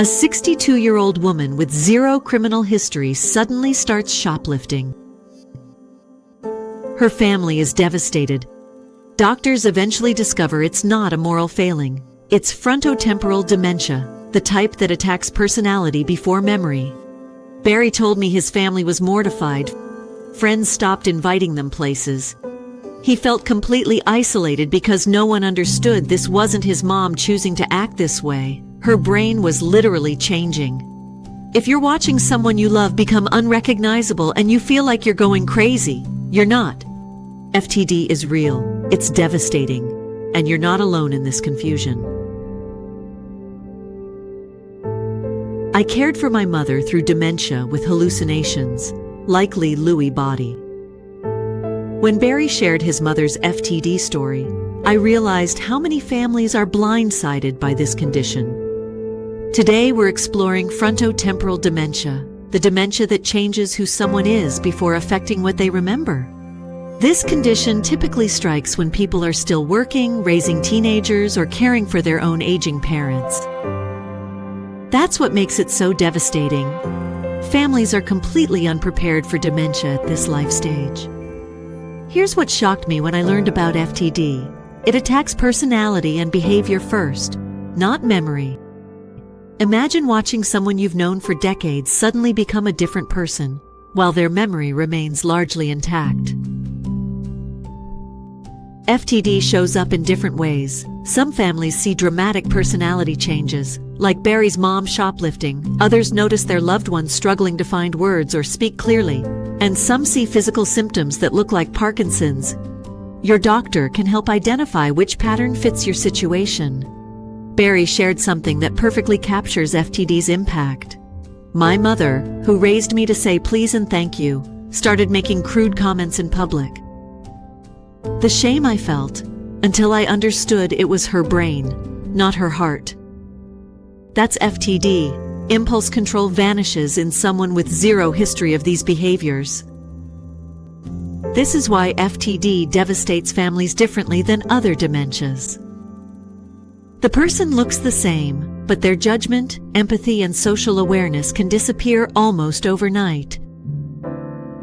A 62-year-old woman with zero criminal history suddenly starts shoplifting. Her family is devastated. Doctors eventually discover it's not a moral failing. It's frontotemporal dementia, the type that attacks personality before memory. Barry told me his family was mortified. Friends stopped inviting them places. He felt completely isolated because no one understood this wasn't his mom choosing to act this way. Her brain was literally changing. If you're watching someone you love become unrecognizable and you feel like you're going crazy, you're not. FTD is real, it's devastating, and you're not alone in this confusion. I cared for my mother through dementia with hallucinations, likely Lewy body. When Barry shared his mother's FTD story, I realized how many families are blindsided by this condition. Today we're exploring frontotemporal dementia, the dementia that changes who someone is before affecting what they remember. This condition typically strikes when people are still working, raising teenagers, or caring for their own aging parents. That's what makes it so devastating. Families are completely unprepared for dementia at this life stage. Here's what shocked me when I learned about FTD. It attacks personality and behavior first, not memory. Imagine watching someone you've known for decades suddenly become a different person, while their memory remains largely intact. FTD shows up in different ways. Some families see dramatic personality changes, like Barry's mom shoplifting. Others notice their loved ones struggling to find words or speak clearly. And some see physical symptoms that look like Parkinson's. Your doctor can help identify which pattern fits your situation. Barry shared something that perfectly captures FTD's impact. My mother, who raised me to say please and thank you, started making crude comments in public. The shame I felt, until I understood it was her brain, not her heart. That's FTD. Impulse control vanishes in someone with zero history of these behaviors. This is why FTD devastates families differently than other dementias. The person looks the same, but their judgment, empathy, and social awareness can disappear almost overnight.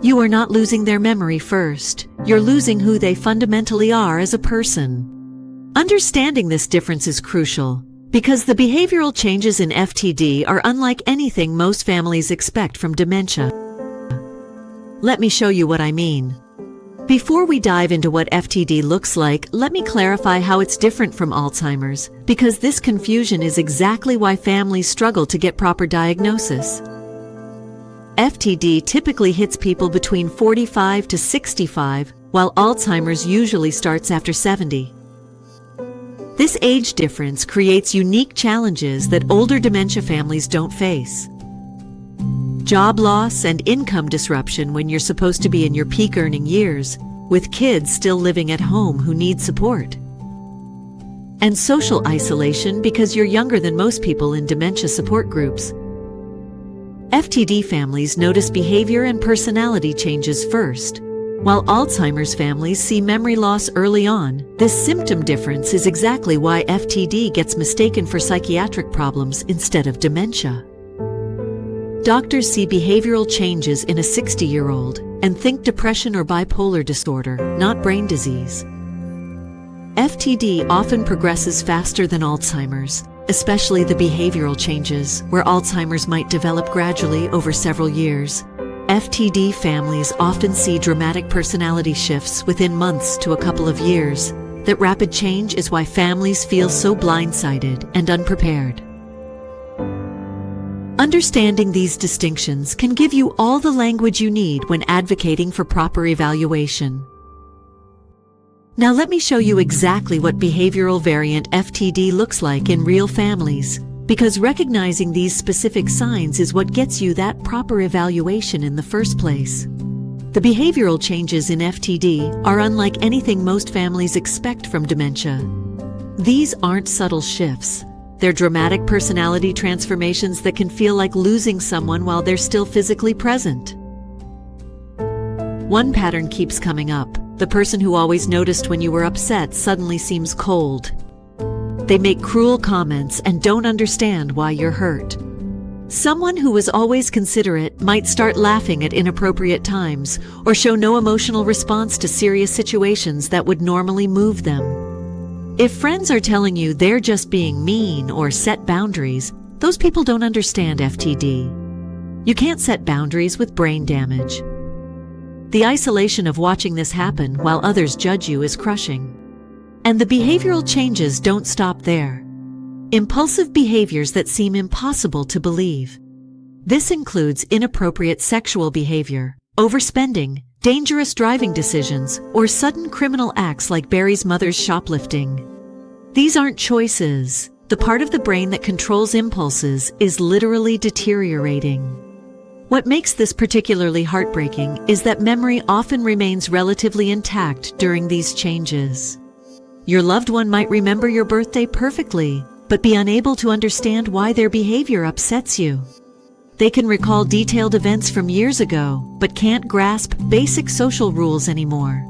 You are not losing their memory first. You're losing who they fundamentally are as a person. Understanding this difference is crucial, because the behavioral changes in FTD are unlike anything most families expect from dementia. Let me show you what I mean. Before we dive into what FTD looks like, let me clarify how it's different from Alzheimer's, because this confusion is exactly why families struggle to get proper diagnosis. FTD typically hits people between 45 to 65, while Alzheimer's usually starts after 70. This age difference creates unique challenges that older dementia families don't face. Job loss and income disruption when you're supposed to be in your peak earning years, with kids still living at home who need support. And social isolation because you're younger than most people in dementia support groups. FTD families notice behavior and personality changes first, while Alzheimer's families see memory loss early on. This symptom difference is exactly why FTD gets mistaken for psychiatric problems instead of dementia. Doctors see behavioral changes in a 60-year-old and think depression or bipolar disorder, not brain disease. FTD often progresses faster than Alzheimer's, especially the behavioral changes, where Alzheimer's might develop gradually over several years. FTD families often see dramatic personality shifts within months to a couple of years. That rapid change is why families feel so blindsided and unprepared. Understanding these distinctions can give you all the language you need when advocating for proper evaluation. Now let me show you exactly what behavioral variant FTD looks like in real families, because recognizing these specific signs is what gets you that proper evaluation in the first place. The behavioral changes in FTD are unlike anything most families expect from dementia. These aren't subtle shifts. They're dramatic personality transformations that can feel like losing someone while they're still physically present. One pattern keeps coming up. The person who always noticed when you were upset suddenly seems cold. They make cruel comments and don't understand why you're hurt. Someone who was always considerate might start laughing at inappropriate times or show no emotional response to serious situations that would normally move them. If friends are telling you they're just being mean or set boundaries, those people don't understand FTD. You can't set boundaries with brain damage. The isolation of watching this happen while others judge you is crushing. And the behavioral changes don't stop there. Impulsive behaviors that seem impossible to believe. This includes inappropriate sexual behavior, overspending, dangerous driving decisions, or sudden criminal acts like Barry's mother's shoplifting. These aren't choices. The part of the brain that controls impulses is literally deteriorating. What makes this particularly heartbreaking is that memory often remains relatively intact during these changes. Your loved one might remember your birthday perfectly, but be unable to understand why their behavior upsets you. They can recall detailed events from years ago, but can't grasp basic social rules anymore.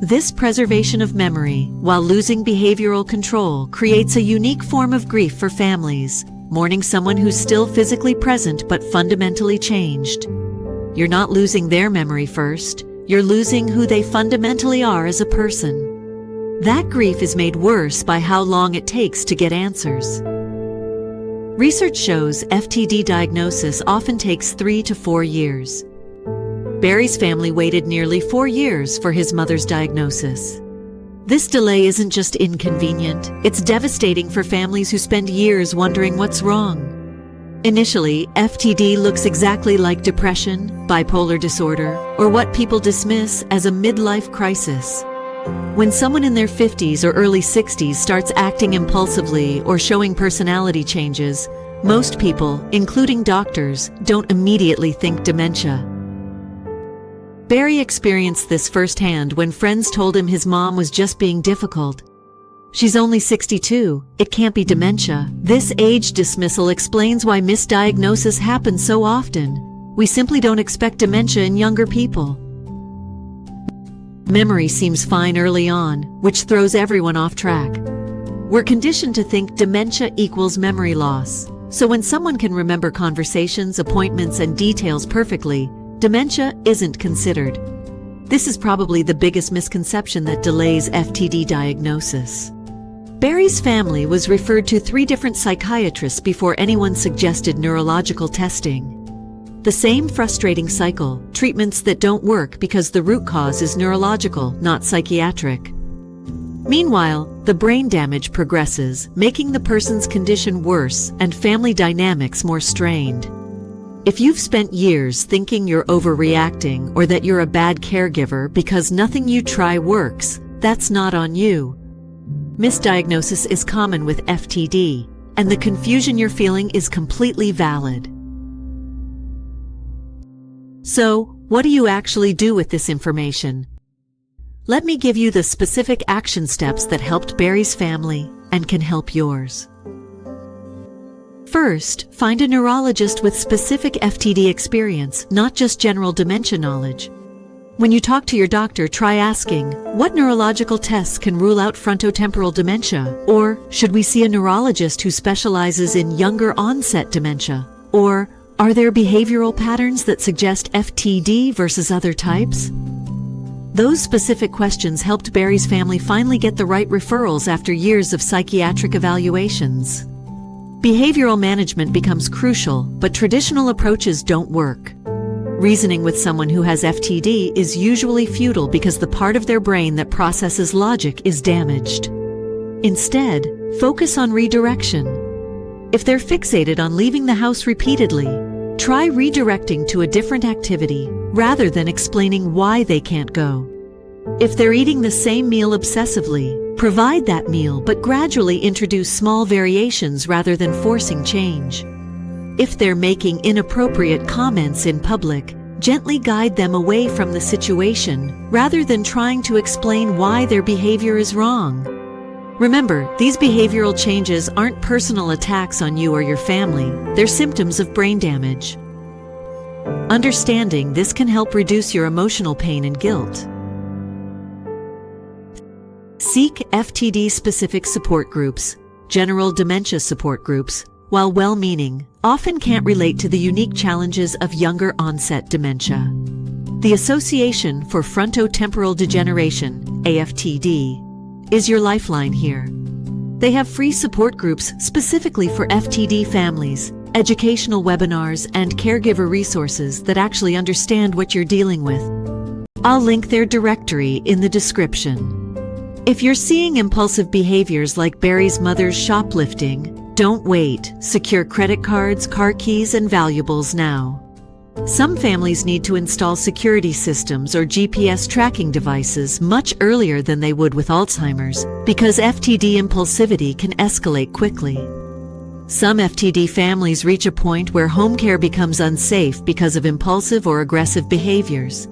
This preservation of memory, while losing behavioral control, creates a unique form of grief for families, mourning someone who's still physically present but fundamentally changed. You're not losing their memory first, you're losing who they fundamentally are as a person. That grief is made worse by how long it takes to get answers. Research shows FTD diagnosis often takes 3 to 4 years. Barry's family waited nearly 4 years for his mother's diagnosis. This delay isn't just inconvenient, it's devastating for families who spend years wondering what's wrong. Initially, FTD looks exactly like depression, bipolar disorder, or what people dismiss as a midlife crisis. When someone in their 50s or early 60s starts acting impulsively or showing personality changes, most people, including doctors, don't immediately think dementia. Barry experienced this firsthand when friends told him his mom was just being difficult. She's only 62, it can't be dementia. This age dismissal explains why misdiagnosis happens so often. We simply don't expect dementia in younger people. Memory seems fine early on, which throws everyone off track. We're conditioned to think dementia equals memory loss. So when someone can remember conversations, appointments, and details perfectly, dementia isn't considered. This is probably the biggest misconception that delays FTD diagnosis. Barry's family was referred to 3 different psychiatrists before anyone suggested neurological testing. The same frustrating cycle, treatments that don't work because the root cause is neurological, not psychiatric. Meanwhile, the brain damage progresses, making the person's condition worse and family dynamics more strained. If you've spent years thinking you're overreacting or that you're a bad caregiver because nothing you try works, that's not on you. Misdiagnosis is common with FTD, and the confusion you're feeling is completely valid. So, what do you actually do with this information? Let me give you the specific action steps that helped Barry's family and can help yours. First, find a neurologist with specific FTD experience, not just general dementia knowledge. When you talk to your doctor, try asking, what neurological tests can rule out frontotemporal dementia? Or, should we see a neurologist who specializes in younger-onset dementia? Or, are there behavioral patterns that suggest FTD versus other types? Those specific questions helped Barry's family finally get the right referrals after years of psychiatric evaluations. Behavioral management becomes crucial, but traditional approaches don't work. Reasoning with someone who has FTD is usually futile because the part of their brain that processes logic is damaged. Instead, focus on redirection. If they're fixated on leaving the house repeatedly, try redirecting to a different activity rather than explaining why they can't go. If they're eating the same meal obsessively, provide that meal but gradually introduce small variations rather than forcing change. If they're making inappropriate comments in public, gently guide them away from the situation rather than trying to explain why their behavior is wrong. Remember, these behavioral changes aren't personal attacks on you or your family, they're symptoms of brain damage. Understanding this can help reduce your emotional pain and guilt. Seek FTD-specific support groups, general dementia support groups, while well-meaning, often can't relate to the unique challenges of younger-onset dementia. The Association for Frontotemporal Degeneration, AFTD, is your lifeline here. They have free support groups specifically for FTD families, educational webinars, and caregiver resources that actually understand what you're dealing with. I'll link their directory in the description. If you're seeing impulsive behaviors like Barry's mother's shoplifting, don't wait. Secure credit cards, car keys, and valuables now. Some families need to install security systems or GPS tracking devices much earlier than they would with Alzheimer's, because FTD impulsivity can escalate quickly. Some FTD families reach a point where home care becomes unsafe because of impulsive or aggressive behaviors.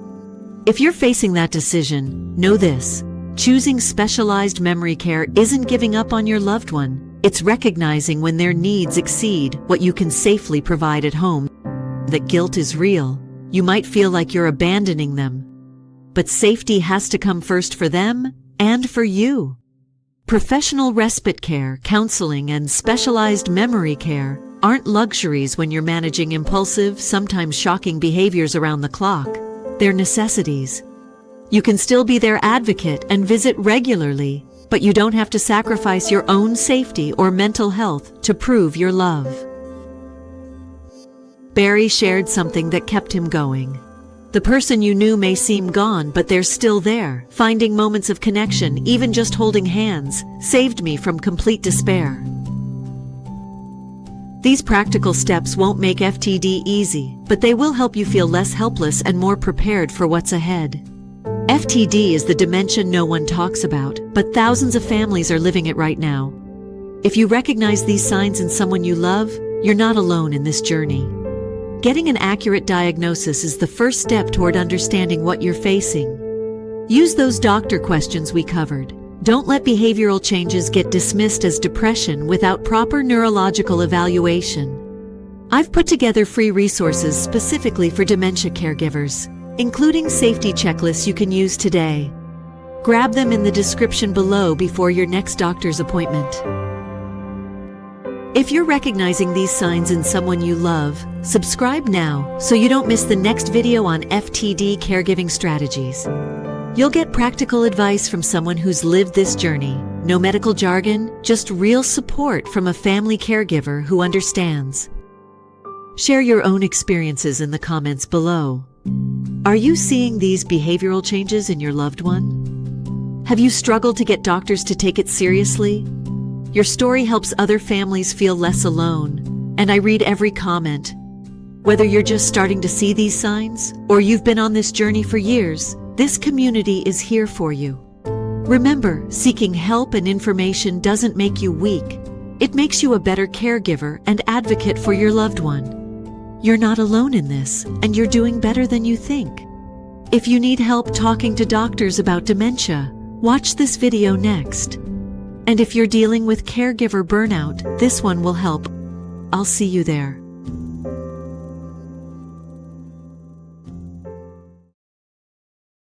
If you're facing that decision, know this: choosing specialized memory care isn't giving up on your loved one. It's recognizing when their needs exceed what you can safely provide at home. That guilt is real. You might feel like you're abandoning them. But safety has to come first for them and for you. Professional respite care, counseling, and specialized memory care aren't luxuries when you're managing impulsive, sometimes shocking behaviors around the clock. They're necessities. You can still be their advocate and visit regularly, but you don't have to sacrifice your own safety or mental health to prove your love. Barry shared something that kept him going. The person you knew may seem gone, but they're still there. Finding moments of connection, even just holding hands, saved me from complete despair. These practical steps won't make FTD easy, but they will help you feel less helpless and more prepared for what's ahead. FTD is the dementia no one talks about, but thousands of families are living it right now. If you recognize these signs in someone you love, you're not alone in this journey. Getting an accurate diagnosis is the first step toward understanding what you're facing. Use those doctor questions we covered. Don't let behavioral changes get dismissed as depression without proper neurological evaluation. I've put together free resources specifically for dementia caregivers, including safety checklists you can use today. Grab them in the description below before your next doctor's appointment. If you're recognizing these signs in someone you love, subscribe now so you don't miss the next video on FTD caregiving strategies. You'll get practical advice from someone who's lived this journey. No medical jargon, just real support from a family caregiver who understands. Share your own experiences in the comments below. Are you seeing these behavioral changes in your loved one? Have you struggled to get doctors to take it seriously? Your story helps other families feel less alone, and I read every comment. Whether you're just starting to see these signs, or you've been on this journey for years, this community is here for you. Remember, seeking help and information doesn't make you weak. It makes you a better caregiver and advocate for your loved one. You're not alone in this, and you're doing better than you think. If you need help talking to doctors about dementia, watch this video next. And if you're dealing with caregiver burnout, this one will help. I'll see you there.